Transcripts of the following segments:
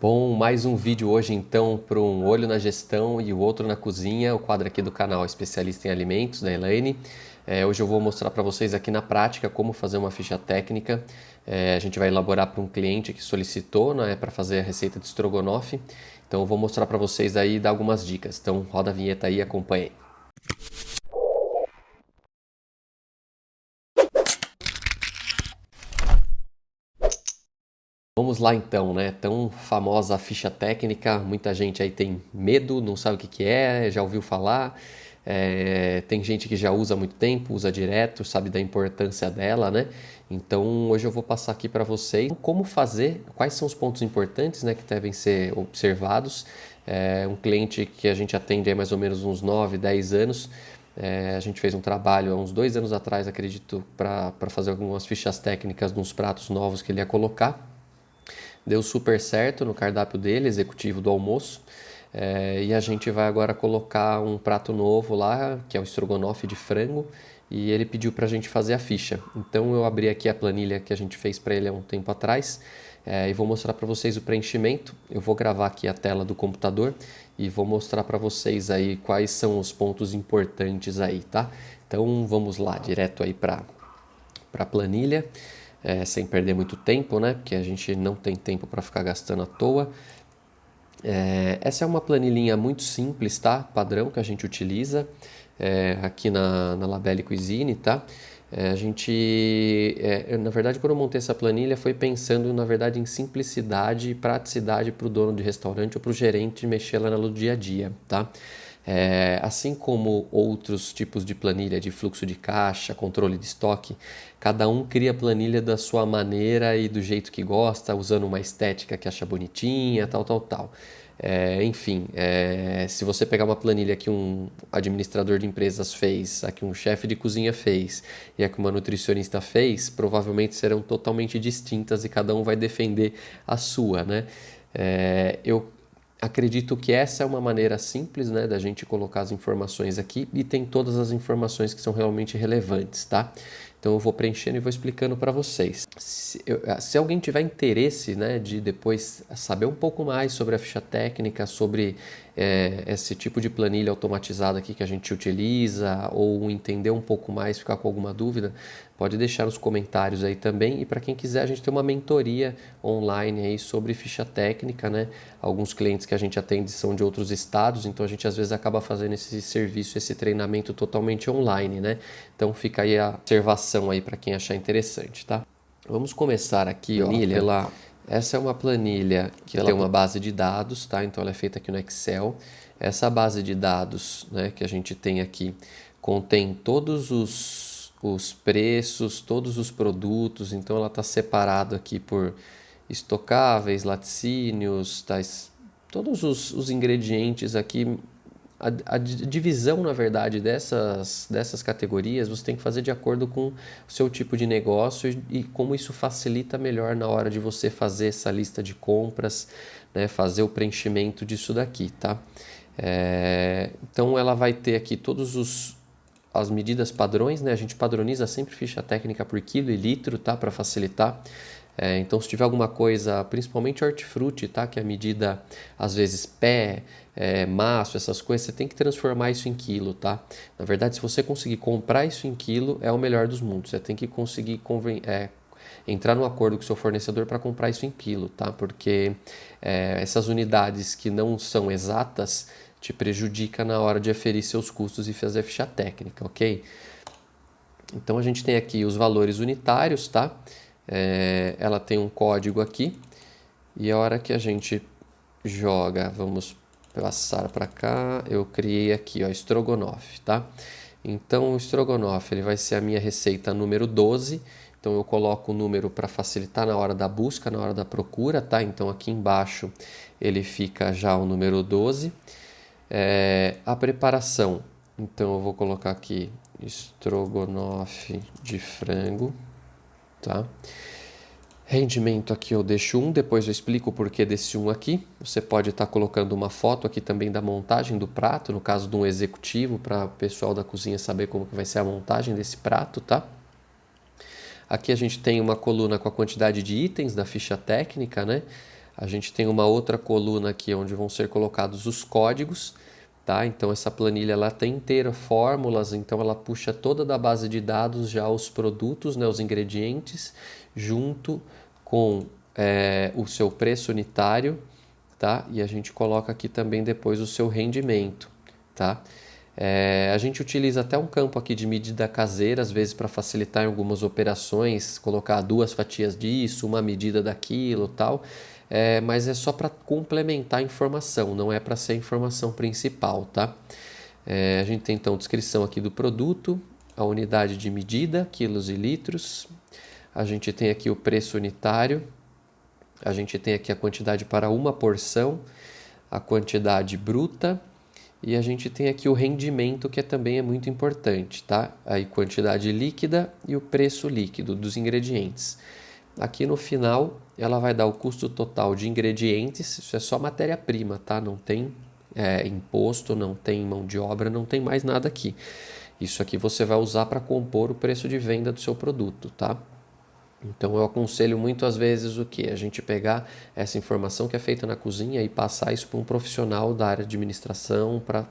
Bom, mais um vídeo hoje então para um olho na gestão e o outro na cozinha, o quadro aqui do canal Especialista em Alimentos, da Elaine. Hoje eu vou mostrar para vocês aqui na prática como fazer uma ficha técnica. A gente vai elaborar para um cliente que solicitou, né, para fazer a receita de estrogonofe. Então eu vou mostrar para vocês aí e dar algumas dicas. Então roda a vinheta aí e acompanhe. Vamos lá então, né? Tão famosa ficha técnica, muita gente aí tem medo, não sabe o que que é, já ouviu falar. Tem gente que já usa há muito tempo, usa direto, sabe da importância dela, né? Então hoje eu vou passar aqui para vocês como fazer, quais são os pontos importantes, né, que devem ser observados. Um cliente que a gente atende há mais ou menos uns 9, 10 anos. A gente fez um trabalho há uns 2 anos atrás, acredito, para fazer algumas fichas técnicas nos pratos novos que ele ia colocar. Deu super certo no cardápio dele, executivo do almoço. E a gente vai agora colocar um prato novo lá, que é o estrogonofe de frango, e ele pediu para a gente fazer a ficha. Então eu abri aqui a planilha que a gente fez para ele há um tempo atrás, e vou mostrar para vocês o preenchimento. Eu vou gravar aqui a tela do computador e vou mostrar para vocês aí quais são os pontos importantes aí, tá? Então vamos lá, direto aí para a planilha. Sem perder muito tempo, né? Porque a gente não tem tempo para ficar gastando à toa. Essa é uma planilhinha muito simples, tá? Padrão que a gente utiliza aqui na Labelle Cuisine, tá? Na verdade, quando eu montei essa planilha, foi pensando, na verdade, em simplicidade e praticidade para o dono de restaurante ou para o gerente mexer lá no dia a dia, tá? Assim como outros tipos de planilha de fluxo de caixa, controle de estoque, cada um cria a planilha da sua maneira e do jeito que gosta, usando uma estética que acha bonitinha, tal. Enfim, se você pegar uma planilha que um administrador de empresas fez, a que um chefe de cozinha fez e a que uma nutricionista fez, provavelmente serão totalmente distintas e cada um vai defender a sua, né? Eu acredito que essa é uma maneira simples, né, da gente colocar as informações aqui e tem todas as informações que são realmente relevantes, tá? Então eu vou preenchendo e vou explicando para vocês. Se alguém tiver interesse, né, de depois saber um pouco mais sobre a ficha técnica, sobre esse tipo de planilha automatizada aqui que a gente utiliza, ou entender um pouco mais, ficar com alguma dúvida, pode deixar nos comentários aí também. E para quem quiser, a gente tem uma mentoria online aí sobre ficha técnica, né? Alguns clientes que a gente atende são de outros estados, então a gente às vezes acaba fazendo esse serviço, esse treinamento totalmente online, né? Então fica aí a observação aí para quem achar interessante, tá? Vamos começar aqui, ó, essa é uma planilha que tem uma base de dados, tá? Então ela é feita aqui no Excel. Essa base de dados, né, que a gente tem aqui contém todos os preços, todos os produtos. Então ela está separado aqui por estocáveis, laticínios, todos os ingredientes aqui. A divisão, na verdade, dessas categorias você tem que fazer de acordo com o seu tipo de negócio e como isso facilita melhor na hora de você fazer essa lista de compras, né, fazer o preenchimento disso daqui, tá? Então ela vai ter aqui as medidas padrões, né? A gente padroniza sempre ficha técnica por quilo e litro, tá? Para facilitar. Então, se tiver alguma coisa, principalmente hortifruti, tá? Que é a medida, às vezes, pé, maço, essas coisas, você tem que transformar isso em quilo, tá? Na verdade, se você conseguir comprar isso em quilo, é o melhor dos mundos. Você tem que conseguir entrar no acordo com o seu fornecedor para comprar isso em quilo, tá? Porque essas unidades que não são exatas te prejudica na hora de aferir seus custos e fazer a ficha técnica, ok? Então a gente tem aqui os valores unitários, tá? Ela tem um código aqui e a hora que a gente joga, vamos passar para cá, eu criei aqui, ó, estrogonofe, tá? Então o estrogonofe ele vai ser a minha receita número 12. Então eu coloco o número para facilitar na hora da busca, na hora da procura, tá? Então aqui embaixo ele fica já o número 12. A preparação, então eu vou colocar aqui estrogonofe de frango, tá? Rendimento aqui eu deixo 1, depois eu explico o porquê desse 1 aqui. Você pode estar colocando uma foto aqui também da montagem do prato, no caso de um executivo, para o pessoal da cozinha saber como que vai ser a montagem desse prato, tá? Aqui a gente tem uma coluna com a quantidade de itens da ficha técnica, né? A gente tem uma outra coluna aqui onde vão ser colocados os códigos, tá? Então essa planilha ela tem inteira fórmulas, então ela puxa toda da base de dados já os produtos, né, os ingredientes, junto com o seu preço unitário, tá? E a gente coloca aqui também depois o seu rendimento, tá? A gente utiliza até um campo aqui de medida caseira, às vezes para facilitar em algumas operações, colocar 2 fatias disso, uma medida daquilo, tal. Mas é só para complementar a informação, não é para ser a informação principal, tá? A gente tem então descrição aqui do produto, a unidade de medida, quilos e litros. A gente tem aqui o preço unitário. A gente tem aqui a quantidade para uma porção, a quantidade bruta. E a gente tem aqui o rendimento, que também é muito importante, tá? Aí quantidade líquida e o preço líquido dos ingredientes. Aqui no final, ela vai dar o custo total de ingredientes, isso é só matéria-prima, tá? Não tem imposto, não tem mão de obra, não tem mais nada aqui. Isso aqui você vai usar para compor o preço de venda do seu produto, tá? Então eu aconselho muito às vezes o que? A gente pegar essa informação que é feita na cozinha e passar isso para um profissional da área de administração, para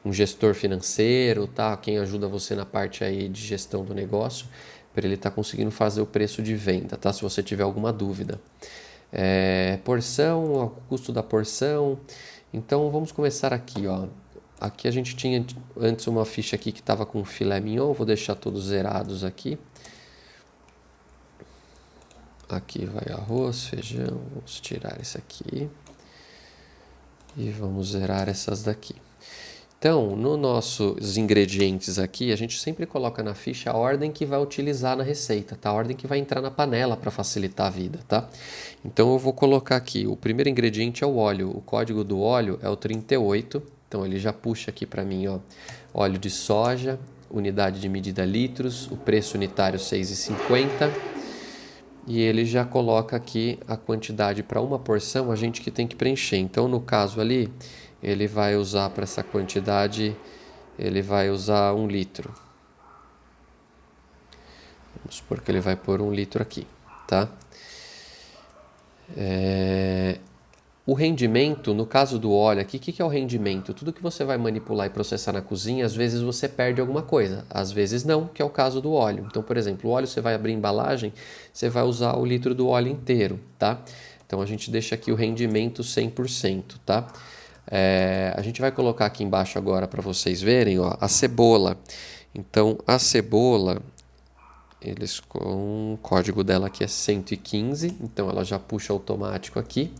um gestor financeiro, tá? Quem ajuda você na parte aí de gestão do negócio, para ele estar conseguindo fazer o preço de venda, tá? Se você tiver alguma dúvida. Porção, o custo da porção. Então vamos começar aqui, ó. Aqui a gente tinha antes uma ficha aqui que estava com filé mignon, vou deixar todos zerados aqui. Aqui vai arroz, feijão, vamos tirar esse aqui e vamos zerar essas daqui. Então, nos nossos ingredientes aqui, a gente sempre coloca na ficha a ordem que vai utilizar na receita, tá? A ordem que vai entrar na panela para facilitar a vida, tá? Então eu vou colocar aqui, o primeiro ingrediente é o óleo, o código do óleo é o 38, então ele já puxa aqui para mim, ó, óleo de soja, unidade de medida litros, o preço unitário 6,50. E ele já coloca aqui a quantidade para uma porção, a gente que tem que preencher. Então, no caso ali, ele vai usar para essa quantidade, ele vai usar 1 litro. Vamos supor que ele vai pôr 1 litro aqui, tá? O rendimento, no caso do óleo aqui, o que é o rendimento? Tudo que você vai manipular e processar na cozinha, às vezes você perde alguma coisa, às vezes não, que é o caso do óleo. Então, por exemplo, o óleo você vai abrir a embalagem, você vai usar o litro do óleo inteiro, tá? Então, a gente deixa aqui o rendimento 100%, tá? A gente vai colocar aqui embaixo agora para vocês verem, ó, a cebola. Então, a cebola, o código dela aqui é 115, então ela já puxa automático aqui.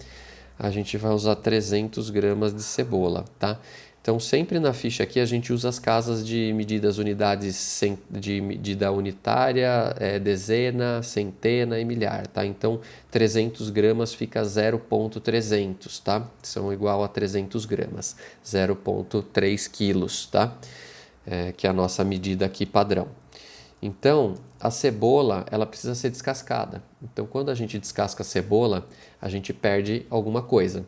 A gente vai usar 300 gramas de cebola, tá? Então, sempre na ficha aqui a gente usa as casas de medidas unidades de medida unitária, dezena, centena e milhar, tá? Então, 300 gramas fica 0,300, tá? São igual a 300 gramas, 0,3 quilos, tá? Que é a nossa medida aqui padrão. Então, a cebola, ela precisa ser descascada. Então, quando a gente descasca a cebola, a gente perde alguma coisa.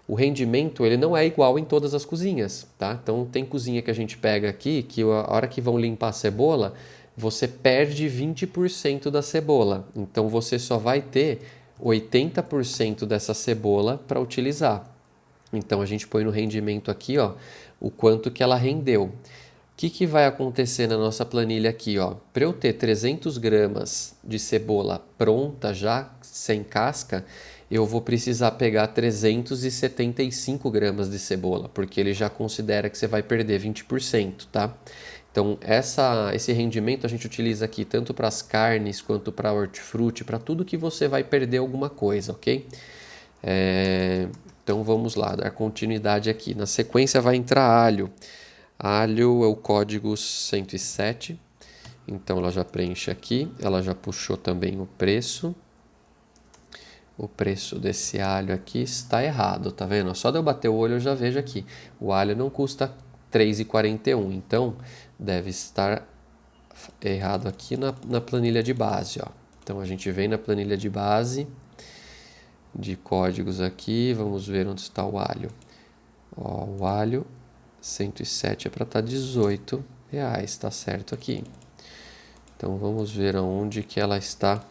O rendimento, ele não é igual em todas as cozinhas, tá? Então, tem cozinha que a gente pega aqui, que a hora que vão limpar a cebola, você perde 20% da cebola. Então, você só vai ter 80% dessa cebola para utilizar. Então, a gente põe no rendimento aqui, ó, o quanto que ela rendeu. O que vai acontecer na nossa planilha aqui, ó? Para eu ter 300 gramas de cebola pronta já, sem casca, eu vou precisar pegar 375 gramas de cebola, porque ele já considera que você vai perder 20%, tá? Então, esse rendimento a gente utiliza aqui tanto para as carnes quanto para hortifruti, para tudo que você vai perder alguma coisa, ok? Então, vamos lá, dar continuidade aqui. Na sequência vai entrar alho. Alho é o código 107, então ela já preenche aqui, ela já puxou também o preço. O preço desse alho aqui está errado, tá vendo? Só de eu bater o olho eu já vejo aqui. O alho não custa R$ 3,41, então deve estar errado aqui na planilha de base, ó. Então a gente vem na planilha de base, de códigos aqui, vamos ver onde está o alho. Ó, o alho 107 é para estar R$18, tá certo aqui. Então vamos ver aonde que ela está.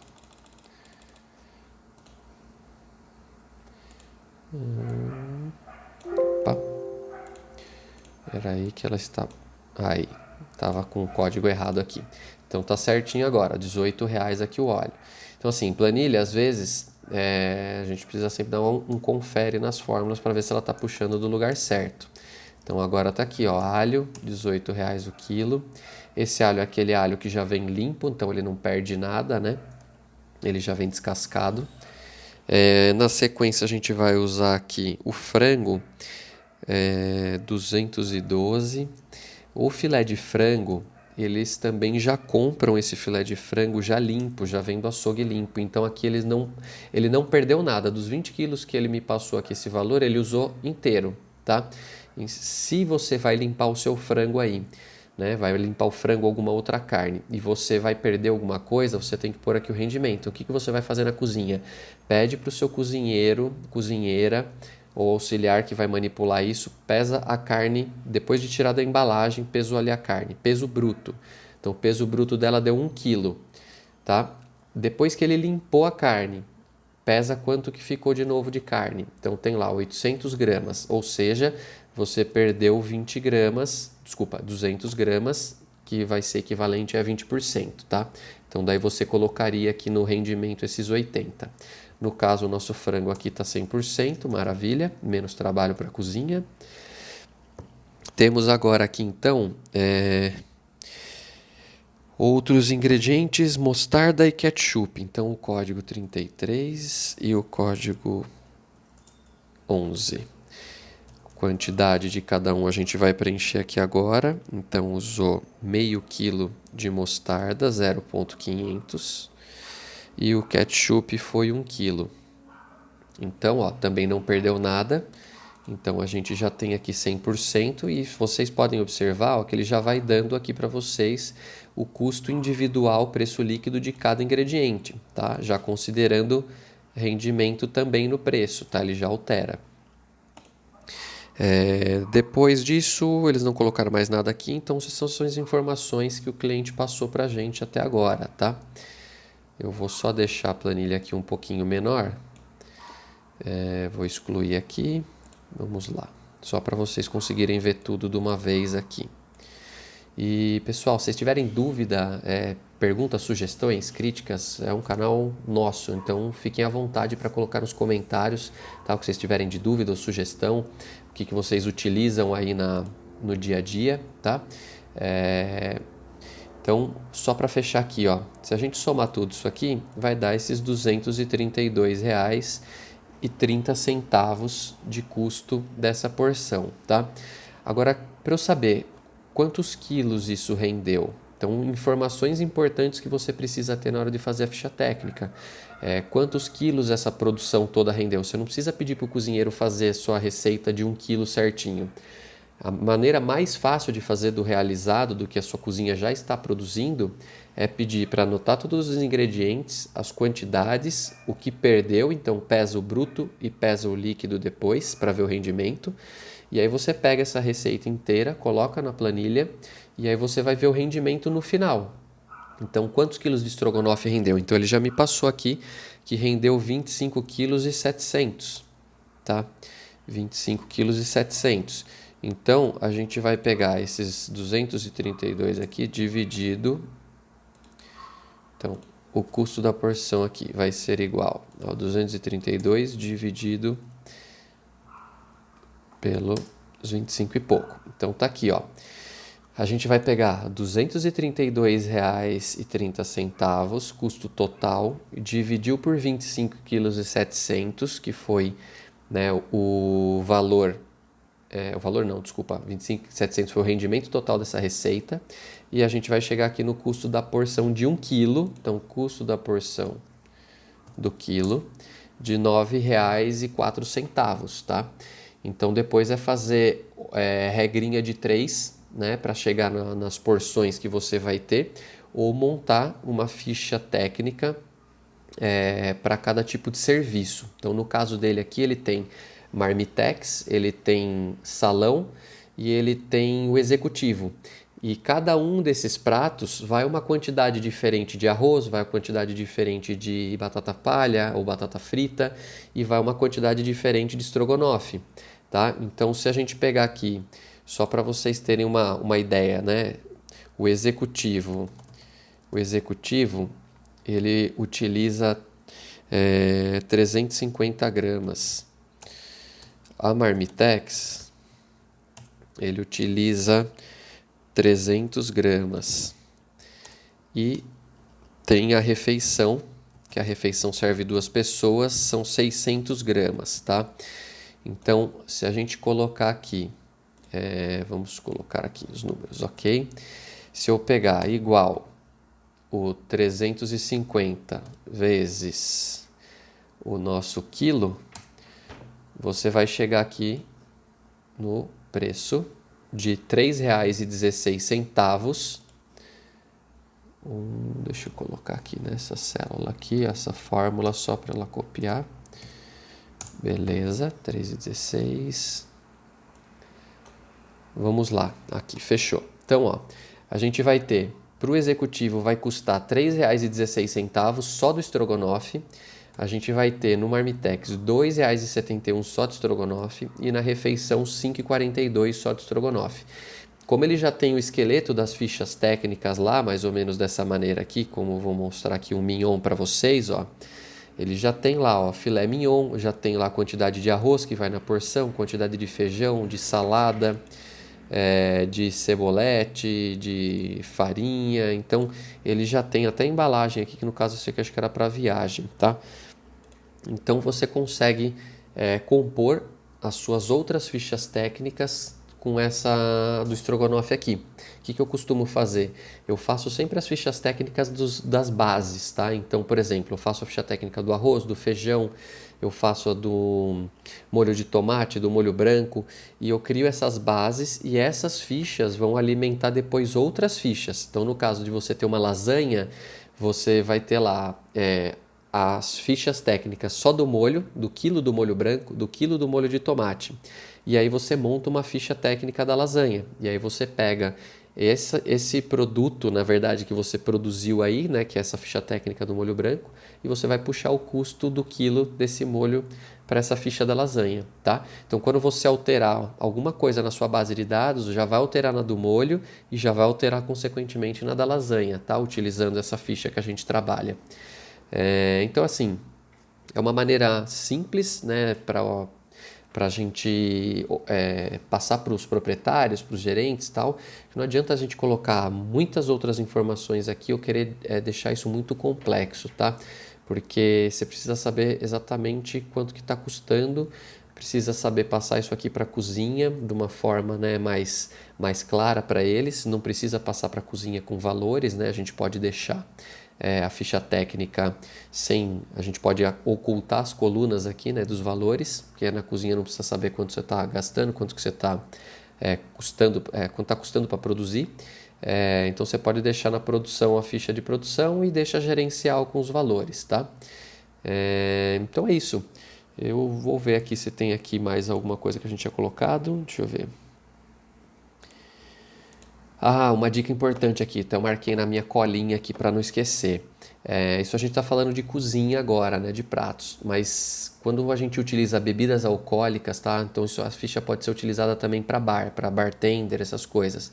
Opa. Era aí que ela está. Aí, tava com o código errado aqui. Então tá certinho agora, R$18 aqui o óleo. Então assim, planilha, às vezes, a gente precisa sempre dar um confere nas fórmulas para ver se ela está puxando do lugar certo. Então agora tá aqui, ó, alho, R$18 o quilo. Esse alho é aquele alho que já vem limpo, então ele não perde nada, né? Ele já vem descascado. Na sequência a gente vai usar aqui o frango, 212. O filé de frango, eles também já compram esse filé de frango já limpo, já vem do açougue limpo. Então aqui ele não perdeu nada. Dos 20 quilos que ele me passou aqui esse valor, ele usou inteiro, tá? E se você vai limpar o seu frango aí, né, vai limpar o frango ou alguma outra carne e você vai perder alguma coisa, você tem que pôr aqui o rendimento. O que você vai fazer na cozinha? Pede para o seu cozinheiro, cozinheira ou auxiliar que vai manipular isso, pesa a carne, depois de tirar da embalagem, pesou ali a carne, peso bruto. Então o peso bruto dela deu 1 quilo, tá? Depois que ele limpou a carne, pesa quanto que ficou de novo de carne. Então tem lá 800 gramas, ou seja, você perdeu 20 gramas, desculpa, 200 gramas, que vai ser equivalente a 20%, tá? Então daí você colocaria aqui no rendimento esses 80. No caso, o nosso frango aqui está 100%, maravilha, menos trabalho para a cozinha. Temos agora aqui então outros ingredientes, mostarda e ketchup. Então o código 33 e o código 11. Quantidade de cada um a gente vai preencher aqui agora. Então usou meio quilo de mostarda, 0,500. E o ketchup foi 1 quilo. Então, ó, também não perdeu nada. Então a gente já tem aqui 100% e vocês podem observar, ó, que ele já vai dando aqui para vocês o custo individual, preço líquido de cada ingrediente, tá? Já considerando rendimento também no preço, tá? Ele já altera. Depois disso, eles não colocaram mais nada aqui, então essas são as informações que o cliente passou para a gente até agora, tá? Eu vou só deixar a planilha aqui um pouquinho menor. Vou excluir aqui. Vamos lá. Só para vocês conseguirem ver tudo de uma vez aqui. E pessoal, se vocês tiverem dúvida, perguntas, sugestões, críticas, é um canal nosso, então fiquem à vontade para colocar nos comentários, tá? O que vocês tiverem de dúvida ou sugestão, o que vocês utilizam aí no dia a dia, tá? Então, só para fechar aqui, ó, se a gente somar tudo isso aqui, vai dar esses R$232,30 de custo dessa porção, tá? Agora, para eu saber quantos quilos isso rendeu, então informações importantes que você precisa ter na hora de fazer a ficha técnica. Quantos quilos essa produção toda rendeu? Você não precisa pedir para o cozinheiro fazer sua receita de 1 quilo certinho. A maneira mais fácil de fazer do realizado, do que a sua cozinha já está produzindo, é pedir para anotar todos os ingredientes, as quantidades, o que perdeu, então pesa o bruto e pesa o líquido depois para ver o rendimento. E aí você pega essa receita inteira, coloca na planilha e aí você vai ver o rendimento no final. Então, quantos quilos de estrogonofe rendeu? Então, ele já me passou aqui que rendeu 25,7 kg, tá? 25,7 kg. Então, a gente vai pegar esses 232 aqui dividido. Então, o custo da porção aqui vai ser igual a 232 dividido pelos 25 e pouco. Então, tá aqui, ó. A gente vai pegar R$ 232,30, custo total, e dividiu por 25,7 kg, que foi, né, o valor. O valor não, desculpa, 25.700 foi o rendimento total dessa receita. E a gente vai chegar aqui no custo da porção de 1 quilo. Então, custo da porção do quilo de R$ 9,04, tá? Então, depois é fazer regrinha de 3, né, para chegar nas porções que você vai ter, ou montar uma ficha técnica para cada tipo de serviço. Então, no caso dele aqui, ele tem Marmitex, ele tem salão e ele tem o executivo. E cada um desses pratos vai uma quantidade diferente de arroz, vai uma quantidade diferente de batata palha ou batata frita e vai uma quantidade diferente de estrogonofe, tá? Então, se a gente pegar aqui, só para vocês terem uma ideia, né? O executivo, ele utiliza 350 gramas. A Marmitex, ele utiliza 300 gramas. E tem a refeição, que a refeição serve 2 pessoas, são 600 gramas, tá? Então, se a gente colocar aqui, vamos colocar aqui os números, ok? Se eu pegar igual o 350 vezes o nosso quilo, você vai chegar aqui no preço de R$ 3,16. Deixa eu colocar aqui nessa célula aqui, essa fórmula só para ela copiar. Beleza, 3,16. Vamos lá, aqui, fechou. Então, ó, a gente vai ter, para o executivo vai custar R$ 3,16 só do estrogonofe. A gente vai ter no Marmitex R$ 2,71 só de estrogonofe e na refeição R$ 5,42 só de estrogonofe. Como ele já tem o esqueleto das fichas técnicas lá, mais ou menos dessa maneira aqui, como vou mostrar aqui um mignon para vocês, ó. Ele já tem lá, ó, filé mignon, já tem lá a quantidade de arroz que vai na porção, quantidade de feijão, de salada, de cebolete, de farinha. Então, ele já tem até embalagem aqui, que no caso eu acho que era para viagem, tá? Então, você consegue compor as suas outras fichas técnicas com essa do estrogonofe aqui. O que eu costumo fazer? Eu faço sempre as fichas técnicas das bases, tá? Então, por exemplo, eu faço a ficha técnica do arroz, do feijão, eu faço a do molho de tomate, do molho branco, e eu crio essas bases e essas fichas vão alimentar depois outras fichas. Então, no caso de você ter uma lasanha, você vai ter lá as fichas técnicas só do molho, do quilo do molho branco, do quilo do molho de tomate. E aí você monta uma ficha técnica da lasanha. E aí você pega esse produto, na verdade, que você produziu aí, né, que é essa ficha técnica do molho branco, e você vai puxar o custo do quilo desse molho para essa ficha da lasanha, tá? Então, quando você alterar alguma coisa na sua base de dados, já vai alterar na do molho e já vai alterar consequentemente na da lasanha, tá? Utilizando essa ficha que a gente trabalha. Então, assim, é uma maneira simples, né, para a gente passar para os proprietários, para os gerentes e tal. Não adianta a gente colocar muitas outras informações aqui ou querer deixar isso muito complexo, tá? Porque você precisa saber exatamente quanto que está custando, precisa saber passar isso aqui para a cozinha de uma forma, né, mais clara para eles. Não precisa passar para a cozinha com valores, né? A gente pode deixar a ficha técnica sem... A gente pode ocultar as colunas aqui, né, dos valores, porque na cozinha não precisa saber quanto você está gastando, quanto que você está custando, quanto está custando para produzir. Então você pode deixar na produção a ficha de produção e deixa gerencial com os valores, tá? Então é isso. Eu vou ver aqui se tem aqui mais alguma coisa que a gente tinha colocado. Deixa eu ver. Uma dica importante aqui, então eu marquei na minha colinha aqui para não esquecer. Isso a gente está falando de cozinha agora, né, de pratos, mas quando a gente utiliza bebidas alcoólicas, tá? Então a ficha pode ser utilizada também para bartender, essas coisas.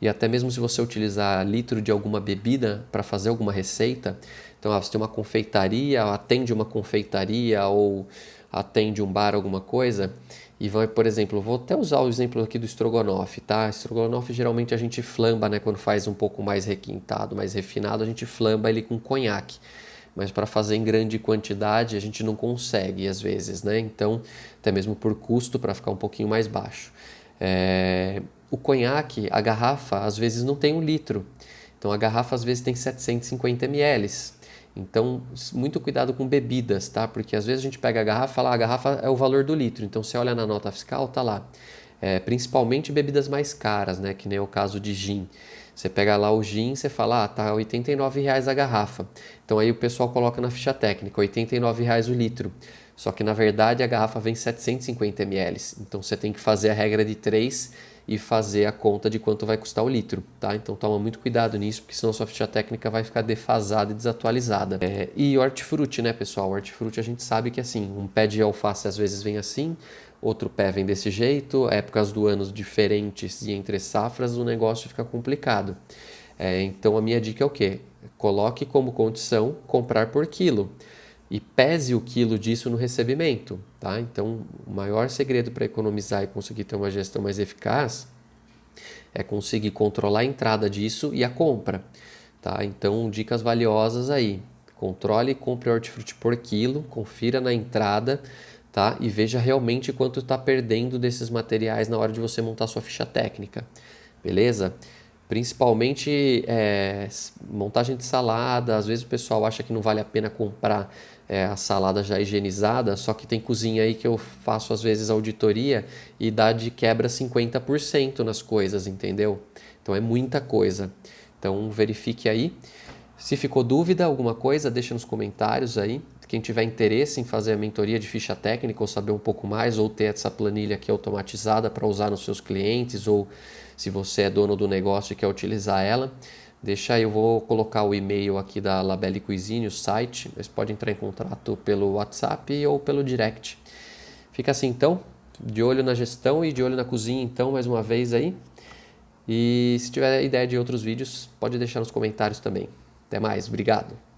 E até mesmo se você utilizar litro de alguma bebida para fazer alguma receita, então você tem uma confeitaria, atende uma confeitaria ou atende um bar, alguma coisa, e vai, por exemplo, vou até usar o exemplo aqui do estrogonofe, tá? Estrogonofe geralmente a gente flamba, né? Quando faz um pouco mais requintado, mais refinado, a gente flamba ele com conhaque. Mas para fazer em grande quantidade a gente não consegue às vezes, né? Então, até mesmo por custo, para ficar um pouquinho mais baixo. O conhaque, a garrafa, às vezes não tem 1 litro. Então, a garrafa às vezes tem 750 ml. Então, muito cuidado com bebidas, tá? Porque às vezes a gente pega a garrafa e fala, a garrafa é o valor do litro. Então, você olha na nota fiscal, tá lá. Principalmente bebidas mais caras, né? Que nem o caso de gin. Você pega lá o gin, você fala, tá R$ 89,00 a garrafa. Então, aí o pessoal coloca na ficha técnica, R$ 89,00 o litro. Só que, na verdade, a garrafa vem 750 ml. Então, você tem que fazer a regra de 3 e fazer a conta de quanto vai custar o litro, tá? Então toma muito cuidado nisso, porque senão sua ficha técnica vai ficar defasada e desatualizada. E hortifruti, né, pessoal? Hortifruti a gente sabe que assim, um pé de alface às vezes vem assim, outro pé vem desse jeito, épocas do ano diferentes e entre safras o negócio fica complicado. Então a minha dica é o quê? Coloque como condição comprar por quilo e pese o quilo disso no recebimento, tá? Então o maior segredo para economizar e conseguir ter uma gestão mais eficaz é conseguir controlar a entrada disso e a compra, tá? Então dicas valiosas aí. Controle e compre hortifruti por quilo, confira na entrada, tá? E veja realmente quanto está perdendo desses materiais na hora de você montar sua ficha técnica, beleza? Principalmente montagem de salada, às vezes o pessoal acha que não vale a pena comprar a salada já higienizada, só que tem cozinha aí que eu faço às vezes auditoria e dá de quebra 50% nas coisas, entendeu? Então é muita coisa. Então verifique aí. Se ficou dúvida, alguma coisa, deixa nos comentários aí. Quem tiver interesse em fazer a mentoria de ficha técnica ou saber um pouco mais, ou ter essa planilha aqui automatizada para usar nos seus clientes, ou se você é dono do negócio e quer utilizar ela, deixa aí, eu vou colocar o e-mail aqui da Labelle Cuisine, o site. Vocês podem entrar em contato pelo WhatsApp ou pelo direct. Fica assim então, de olho na gestão e de olho na cozinha então, mais uma vez aí. E se tiver ideia de outros vídeos, pode deixar nos comentários também. Até mais, obrigado!